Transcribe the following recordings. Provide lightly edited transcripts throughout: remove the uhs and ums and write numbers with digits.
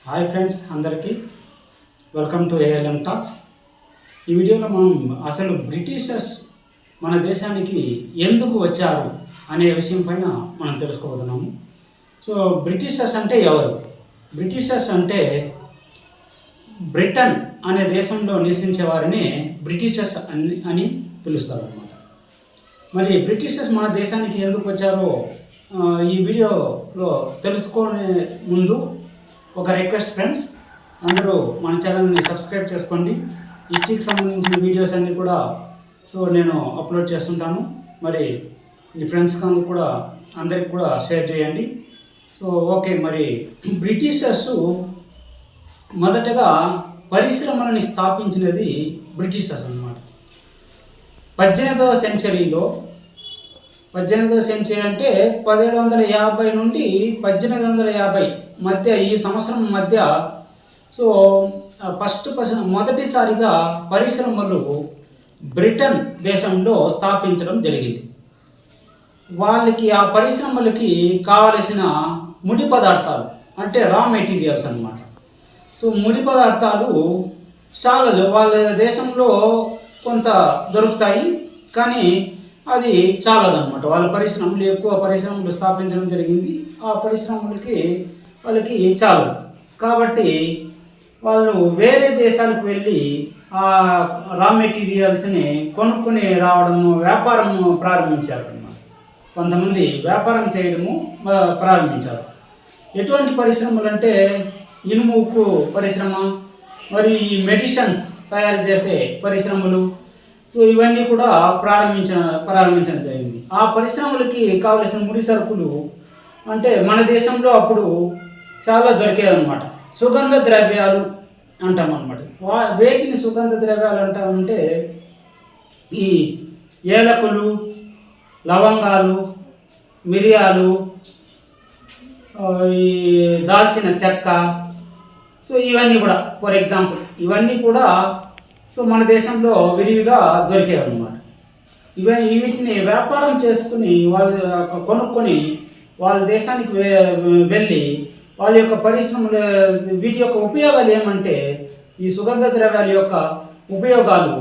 Hi friends, అందరికీ welcome to ALM talks. ఈ వీడియోలో మనం అసలు బ్రిటిషర్స్ మన దేశానికి ఎందుకు వచ్చారు అనే విషయం పైన మనం తెలుసుకోబోతున్నాము. సో బ్రిటిషర్స్ అంటే ఎవరు? బ్రిటిషర్స్ అంటే బ్రిటన్ అనే దేశంలో నివసించే వారిని బ్రిటిషర్స్ అని పిలుస్తారు అన్నమాట. మరి బ్రిటిషర్స్ మన దేశానికి ఎందుకు వచ్చారో ఈ వీడియోలో తెలుసుకునే ముందు ఒక రిక్వెస్ట్ ఫ్రెండ్స్, అందరూ మన ఛానల్ని సబ్స్క్రైబ్ చేసుకోండి. హిస్టరీకి సంబంధించిన వీడియోస్ అన్నీ కూడా నేను అప్లోడ్ చేస్తుంటాను. మరి మీ ఫ్రెండ్స్ కూడా అందరికి కూడా షేర్ చేయండి. ఓకే, మరి బ్రిటిషర్స్ మొదటగా పరిశ్రమలని స్థాపించినది బ్రిటిషర్స్ అన్నమాట. 18వ సెంచరీలో 18వ సెంచరీ అంటే 1750 నుండి 1850 మధ్య, ఈ సంవత్సరం మధ్య మొదటిసారిగా పరిశ్రమలు బ్రిటన్ దేశంలో స్థాపించడం జరిగింది. వాళ్ళకి ఆ పరిశ్రమలకి కావలసిన ముడి పదార్థాలు అంటే రా మెటీరియల్స్ అన్నమాట. ముడి పదార్థాలు చాలా వాళ్ళ దేశంలో కొంత దొరుకుతాయి, కానీ అది చాలదన్నమాట. వాళ్ళ ఎక్కువ పరిశ్రమలు స్థాపించడం జరిగింది. ఆ వాళ్ళకి చాలు కాబట్టి వాళ్ళు వేరే దేశాలకు వెళ్ళి ఆ రా మెటీరియల్స్ని కొనుక్కొని రావడము, వ్యాపారం ప్రారంభించారు అన్నమాట. కొంతమంది వ్యాపారం చేయడము ప్రారంభించారు. ఎటువంటి పరిశ్రమలు అంటే ఇనుము ఉక్కు పరిశ్రమ, మరియు ఈ మెడిసిన్స్ తయారు చేసే పరిశ్రమలు, ఇవన్నీ కూడా ప్రారంభించడం జరిగింది. ఆ పరిశ్రమలకి కావలసిన ముడి సరుకులు అంటే మన దేశంలో అప్పుడు చాలా దొరికేదన్నమాట. సుగంధ ద్రవ్యాలు అంటాం అన్నమాట. వేటిని సుగంధ ద్రవ్యాలు అంటామంటే ఈ ఏలకులు, లవంగాలు, మిరియాలు, ఈ దాల్చిన చెక్క, ఇవన్నీ కూడా ఫర్ ఎగ్జాంపుల్ ఇవన్నీ కూడా మన దేశంలో విరివిగా దొరికేవన్నమాట. వీటిని వ్యాపారం చేసుకుని వాళ్ళు కొనుక్కొని వాళ్ళ దేశానికి వెళ్ళి వాళ్ళ యొక్క పరిశ్రమలు, వీటి యొక్క ఉపయోగాలు ఏమంటే, ఈ సుగంధ ద్రవ్యాల యొక్క ఉపయోగాలు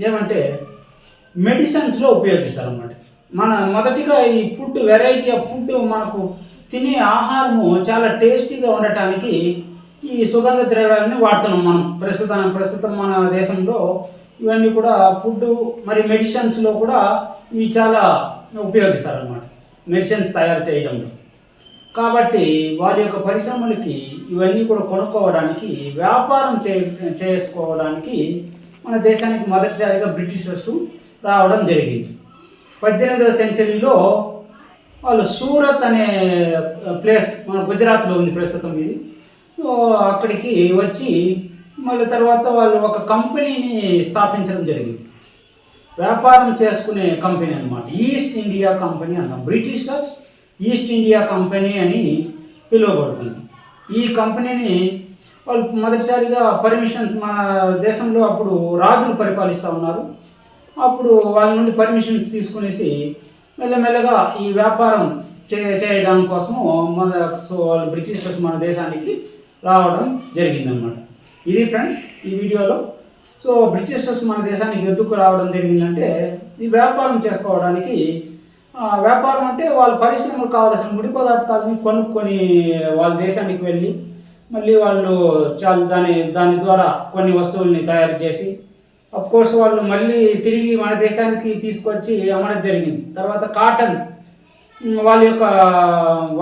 ఏమంటే మెడిసిన్స్లో ఉపయోగిస్తారు అన్నమాట. మొదటిగా ఈ ఫుడ్, వెరైటీ ఆఫ్ ఫుడ్, మనకు తినే ఆహారము చాలా టేస్టీగా ఉండటానికి ఈ సుగంధ ద్రవ్యాలని వాడుతున్నాం మనం. ప్రస్తుతం మన దేశంలో ఇవన్నీ కూడా ఫుడ్ మరి మెడిసిన్స్లో కూడా ఇవి చాలా ఉపయోగిస్తారు అన్నమాట, మెడిసిన్స్ తయారు చేయడంలో. కాబట్టి వాళ్ళ యొక్క పరిశ్రమలకి ఇవన్నీ కూడా కొనుక్కోవడానికి, వ్యాపారం చేసుకోవడానికి మన దేశానికి మొదటిసారిగా బ్రిటిషర్స్ రావడం జరిగింది. 18వ సెంచరీలో వాళ్ళు సూరత్ అనే ప్లేస్, మన గుజరాత్లో ఉంది ప్రస్తుతం ఇది, అక్కడికి వచ్చి మళ్ళీ తర్వాత వాళ్ళు ఒక కంపెనీని స్థాపించడం జరిగింది. వ్యాపారం చేసుకునే కంపెనీ అన్నమాట. ఈస్ట్ ఇండియా కంపెనీ అన్నాం. బ్రిటిషర్స్ ఈస్ట్ ఇండియా కంపెనీ అని పిలువబడుతుంది. ఈ కంపెనీని వాళ్ళు మొదటిసారిగా పర్మిషన్స్, మన దేశంలో అప్పుడు రాజులు పరిపాలిస్తూ ఉన్నారు. అప్పుడు వాళ్ళ నుండి పర్మిషన్స్ తీసుకునేసి మెల్లమెల్లగా ఈ వ్యాపారం చేయడం కోసము వాళ్ళు బ్రిటిషర్స్ మన దేశానికి రావడం జరిగిందనమాట. ఇది ఫ్రెండ్స్ ఈ వీడియోలో. బ్రిటిషర్స్ మన దేశానికి ఎందుకు రావడం జరిగిందంటే, ఈ వ్యాపారం చేసుకోవడానికి. వ్యాపారం అంటే వాళ్ళ పరిశ్రమలకు కావాల్సిన ముడి పదార్థాలని కొనుక్కొని వాళ్ళ దేశానికి వెళ్ళి మళ్ళీ వాళ్ళు దాని ద్వారా కొన్ని వస్తువుల్ని తయారు చేసి, అఫ్కోర్స్ వాళ్ళు మళ్ళీ తిరిగి మన దేశానికి తీసుకొచ్చి అమ్మడం జరిగింది. తర్వాత కాటన్, వాళ్ళ యొక్క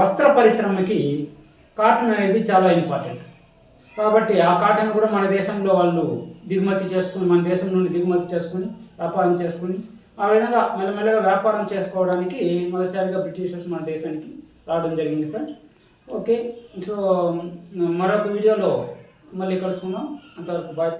వస్త్ర పరిశ్రమకి కాటన్ అనేది చాలా ఇంపార్టెంట్. కాబట్టి ఆ కాటన్ కూడా మన దేశంలో వాళ్ళు దిగుమతి చేసుకుని, మన దేశం నుండి దిగుమతి చేసుకుని వ్యాపారం చేసుకుని, ఆ విధంగా మెల్లమెల్లగా వ్యాపారం చేసుకోవడానికి మొదటిసారిగా బ్రిటిషర్స్ మన దేశానికి రావడం జరిగింది ఫ్రెండ్స్. ఓకే, మరొక వీడియోలో మళ్ళీ కలుసుకుందాం. అంతవరకు బాయ్.